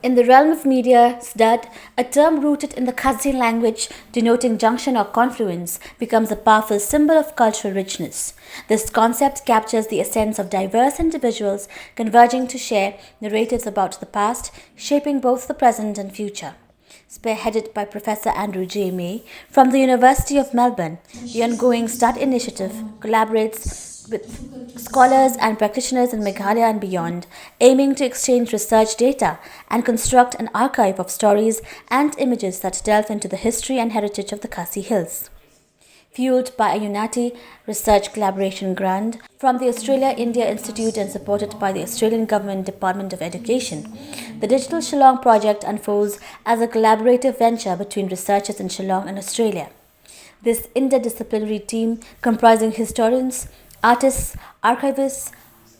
In the realm of media, Sdad, a term rooted in the Khasi language denoting junction or confluence, becomes a powerful symbol of cultural richness. This concept captures the essence of diverse individuals converging to share narratives about the past, shaping both the present and future. Spearheaded by Professor Andrew J. May from the University of Melbourne, the ongoing Sdad initiative collaborates with scholars and practitioners in Meghalaya and beyond, aiming to exchange research data and construct an archive of stories and images that delve into the history and heritage of the Khasi Hills. Fueled by a Unati research collaboration grant from the Australia-India Institute and supported by the Australian Government Department of Education. The Digital Shillong project unfolds as a collaborative venture between researchers in Shillong and Australia. This interdisciplinary team, comprising historians, artists, archivists,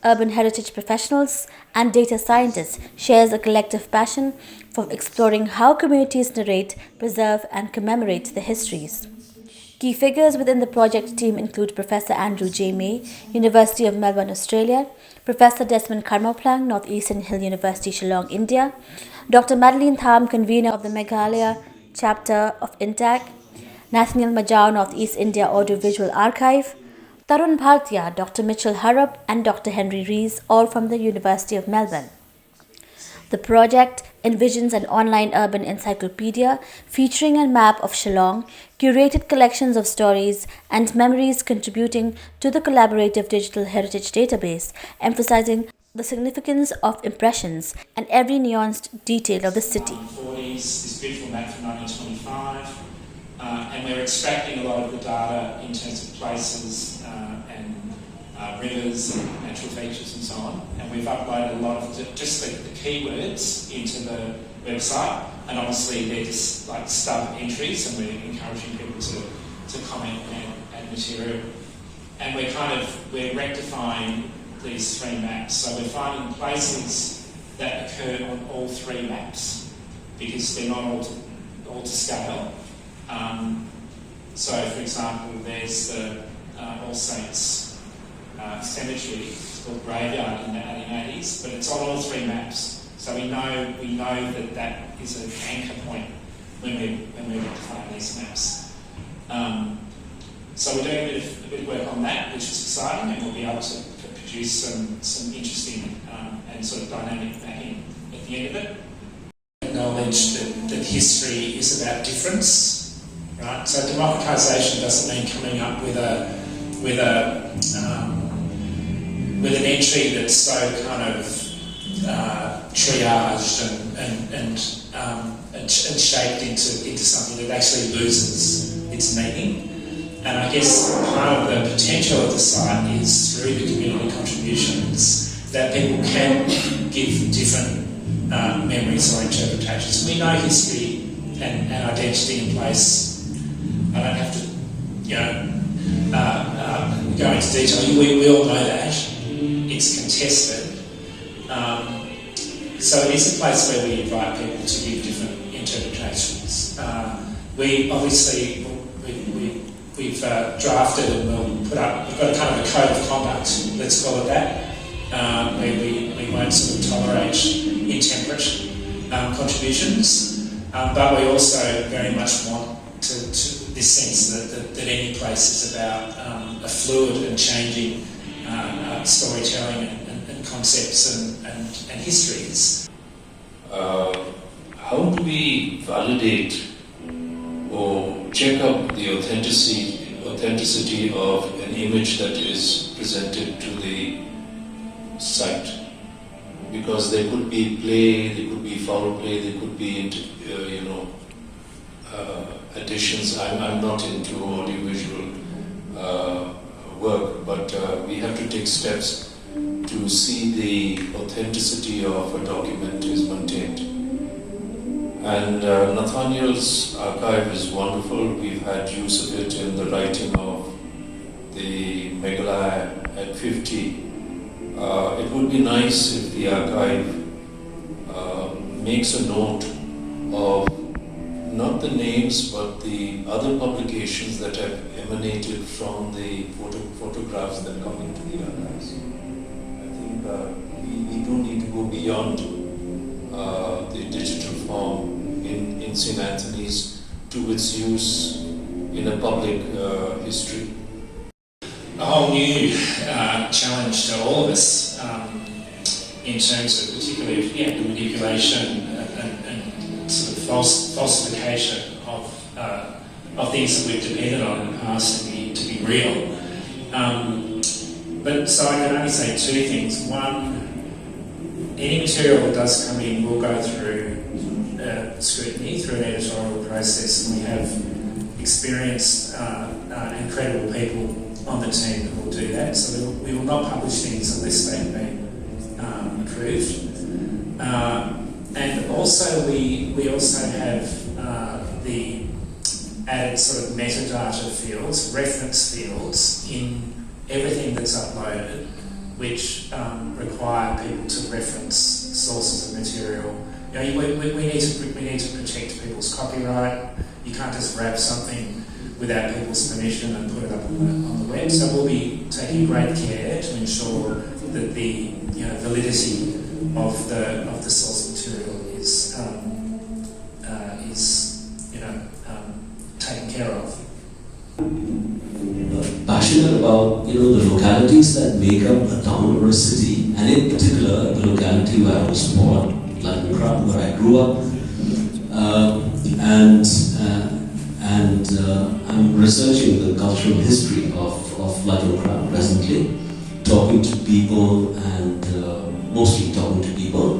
urban heritage professionals, and data scientists, shares a collective passion for exploring how communities narrate, preserve, and commemorate their histories. Key figures within the project team include Professor Andrew J. May, University of Melbourne, Australia, Professor Desmond Karmaplang, North Eastern Hill University, Shillong, India, Dr. Madeline Tham, convener of the Meghalaya chapter of INTAC, Nathaniel Majau, North East India Audiovisual Archive, Tarun Bhartia, Dr. Mitchell Harrop, and Dr. Henry Rees, all from the University of Melbourne. The project envisions an online urban encyclopedia featuring a map of Shillong, curated collections of stories and memories contributing to the collaborative digital heritage database, emphasizing the significance of impressions and every nuanced detail of the city. 1940s, this beautiful map from 1925, and we're extracting a lot of the data in terms of places and rivers and natural features and so on, and we've uploaded a lot of just the keywords into the website, and obviously they're just like stub entries, and we're encouraging people to comment and add material. And we're rectifying these three maps, so we're finding places that occur on all three maps because they're not all to scale. So, for example, there's the All Saints cemetery, it's called Graveyard in the 1880s, but it's on all three maps. So we know that is an anchor point when we're rectifying these maps. So we're doing a bit of work on that, which is exciting, and we'll be able to produce some interesting and sort of dynamic mapping at the end of it. Acknowledge that history is about difference, right? So democratisation doesn't mean coming up with an entry that's so kind of triaged and shaped into something that actually loses its meaning. And I guess part of the potential of the site is through the community contributions that people can give different memories or interpretations. We know history and identity in place. I don't have to, go into detail. We all know that. It's contested. So it is a place where we invite people to give different interpretations. We've drafted and we'll put up, we've got a kind of a code of conduct, let's call it that, where we won't sort of tolerate intemperate contributions, but we also very much want to this sense that any place is about a fluid and changing storytelling and concepts and histories. How do we validate or check up the authenticity of an image that is presented to the site? Because there could be play, there could be foul play, there could be additions. I'm not into audiovisual work, but we have to take steps to see the authenticity of a document is maintained. And Nathaniel's archive is wonderful. We've had use of it in the writing of the Meghalaya at 50. It would be nice if the archive makes a note of not the names but the other publications that have emanated from the photographs that come into the archives. I think we do need to go beyond the digital form in St. Anthony's to its use in a public history? A whole new challenge to all of us in terms of particularly the manipulation and sort of falsification of things that we've depended on in the past to be real. But so I can only say two things. One, any material that does come in will go through scrutiny, through an editorial process, and we have experienced and credible people on the team that will do that. So we will not publish things unless they've been approved. And also we also have the added sort of metadata fields, reference fields in everything that's uploaded, which require people to reference sources of material. You know, we need to protect people's copyright. You can't just grab something without people's permission and put it up on the web. So we'll be taking great care to ensure that the validity of the source material is taken care of. Passionate about the localities that make up a town or a city, and in particular the locality where I was born, London, where I grew up, and I'm researching the cultural history of London presently, talking to people and mostly talking to people